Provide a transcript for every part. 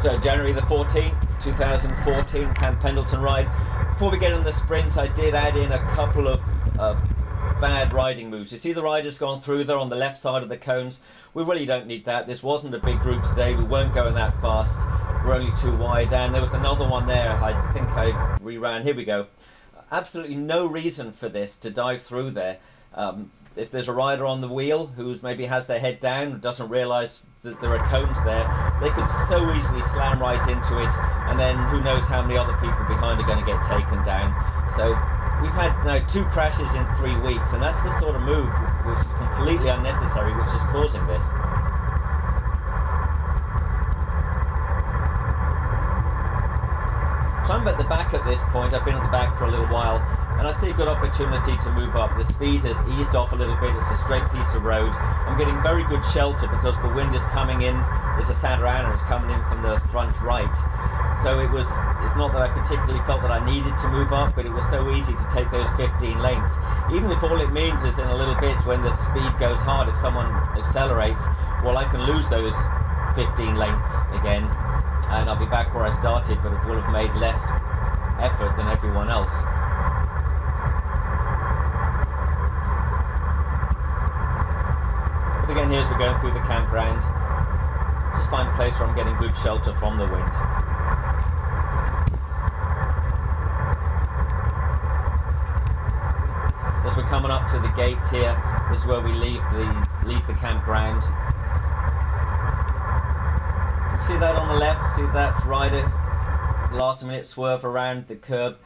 So January the 14th, 2014, Camp Pendleton ride. Before we get in the sprint, I did add in a couple of bad riding moves. You see the riders going through there on the left side of the cones. We really don't need that. This wasn't a big group today. We weren't going that fast. We're only too wide. And there was another one there. I think I reran. Here we go. Absolutely no reason for this to dive through there. If there's a rider on the wheel who maybe has their head down, doesn't realise that there are cones there, they could so easily slam right into it, and then who knows how many other people behind are going to get taken down. So we've had now 2 crashes in 3 weeks, and that's the sort of move which is completely unnecessary, which is causing this. So I'm at the back at this point. I've been at the back for a little while, and I see a good opportunity to move up. The speed has eased off a little bit. It's a straight piece of road. I'm getting very good shelter because the wind is coming in. There's a Santa Ana, it's coming in from the front right. So it's not that I particularly felt that I needed to move up, but it was so easy to take those 15 lengths. Even if all it means is in a little bit when the speed goes hard, if someone accelerates, well, I can lose those 15 lengths again, and I'll be back where I started, but it will have made less effort than everyone else. But again, here's we're going through the campground. Just find a place where I'm getting good shelter from the wind. As we're coming up to the gate here, this is where we leave the campground. See that on the left, see that rider, last minute swerve around the curb.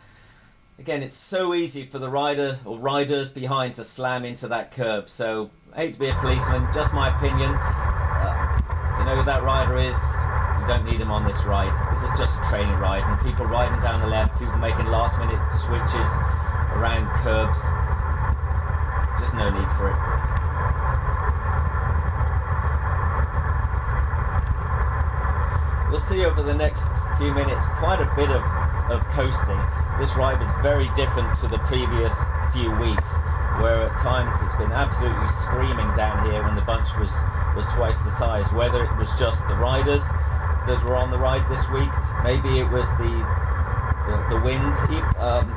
Again, it's so easy for the rider or riders behind to slam into that curb. So, I hate to be a policeman, just my opinion. If you know who that rider is, you don't need him on this ride. This is just a training ride, and people riding down the left, people making last minute switches around curbs. Just no need for it. We'll see over the next few minutes quite a bit of coasting. This ride was very different to the previous few weeks, where at times it's been absolutely screaming down here when the bunch was twice the size. Whether it was just the riders that were on the ride this week, maybe it was the wind.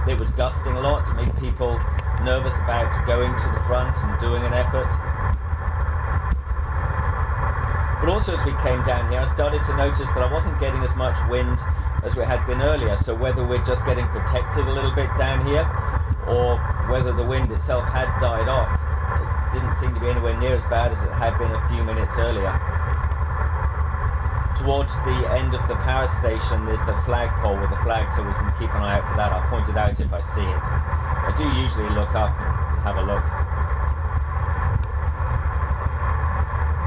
It was gusting a lot to make people nervous about going to the front and doing an effort. But also as we came down here, I started to notice that I wasn't getting as much wind as we had been earlier. So whether we're just getting protected a little bit down here, or whether the wind itself had died off, it didn't seem to be anywhere near as bad as it had been a few minutes earlier. Towards the end of the power station, there's the flagpole with the flag, so we can keep an eye out for that. I'll point it out if I see it. I do usually look up and have a look.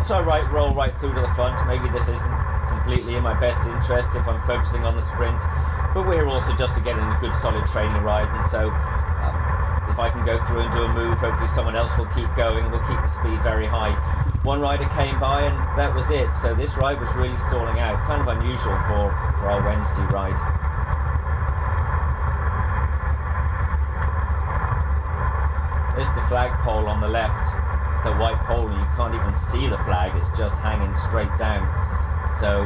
So I roll right through to the front. Maybe this isn't completely in my best interest if I'm focusing on the sprint, but we're here also just to get in a good solid training ride, and so if I can go through and do a move, hopefully someone else will keep going and we'll keep the speed very high. One rider came by and that was it, so this ride was really stalling out. Kind of unusual for our Wednesday ride. There's the flagpole on the left. It's the white pole and you can't even see the flag, it's just hanging straight down. So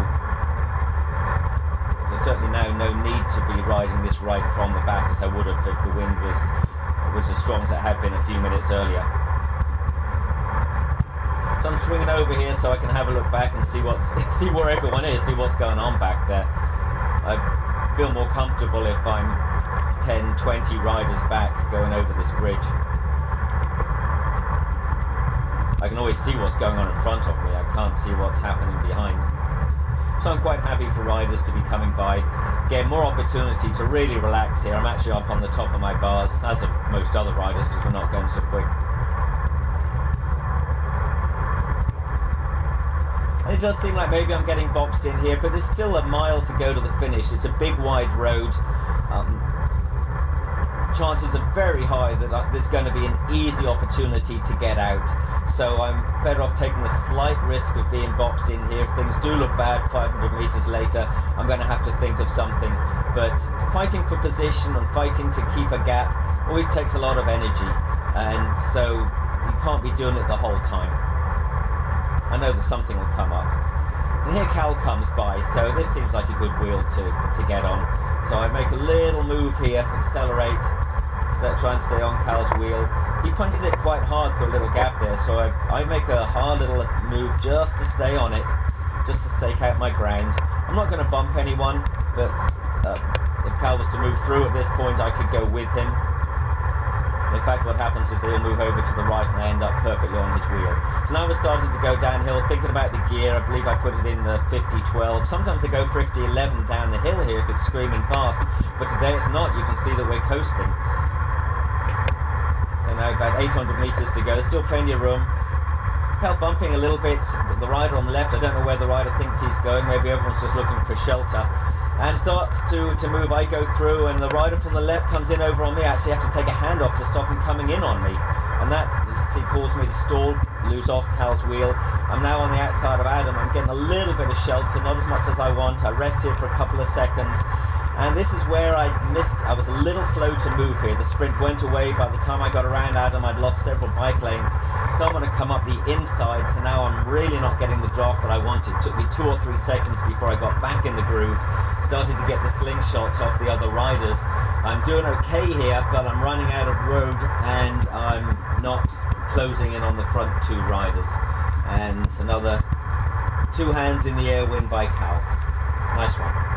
certainly now no need to be riding this ride from the back as I would have if the wind was as strong as it had been a few minutes earlier. So I'm swinging over here so I can have a look back and see where everyone is, see what's going on back there. I feel more comfortable if I'm 10, 20 riders back going over this bridge. I can always see what's going on in front of me, I can't see what's happening behind. So I'm quite happy for riders to be coming by, get more opportunity to really relax here. I'm actually up on the top of my bars, as are most other riders, because we're not going so quick. And it does seem like maybe I'm getting boxed in here, but there's still a mile to go to the finish. It's a big wide road. Chances are very high that there's going to be an easy opportunity to get out. So I'm better off taking the slight risk of being boxed in here. If things do look bad 500 metres later, I'm going to have to think of something. But fighting for position and fighting to keep a gap always takes a lot of energy. And so you can't be doing it the whole time. I know that something will come up. And here Cal comes by, so this seems like a good wheel to get on. So I make a little move here, accelerate, try and stay on Cal's wheel. He punches it quite hard for a little gap there, so I make a hard little move just to stay on it, just to stake out my ground. I'm not going to bump anyone, but if Cal was to move through at this point, I could go with him. In fact, what happens is they all move over to the right and I end up perfectly on his wheel. So now we're starting to go downhill, thinking about the gear. I believe I put it in the 50-12. Sometimes I go 50-11 down the hill here if it's screaming fast, but today it's not. You can see that we're coasting. So now about 800 metres to go. There's still plenty of room. Cal bumping a little bit. The rider on the left, I don't know where the rider thinks he's going. Maybe everyone's just looking for shelter. And starts to move. I go through, and the rider from the left comes in over on me. I actually have to take a hand off to stop him coming in on me. And that, he calls me to stall, lose off Cal's wheel. I'm now on the outside of Adam. I'm getting a little bit of shelter, not as much as I want. I rest here for a couple of seconds. And this is where I missed. I was a little slow to move here. The sprint went away. By the time I got around Adam, I'd lost several bike lanes. Someone had come up the inside, so now I'm really not getting the draft that I wanted. It took me 2 or 3 seconds before I got back in the groove. Started to get the slingshots off the other riders. I'm doing okay here, but I'm running out of road and I'm not closing in on the front 2 riders. And another 2 hands in the air win by Cal. Nice one.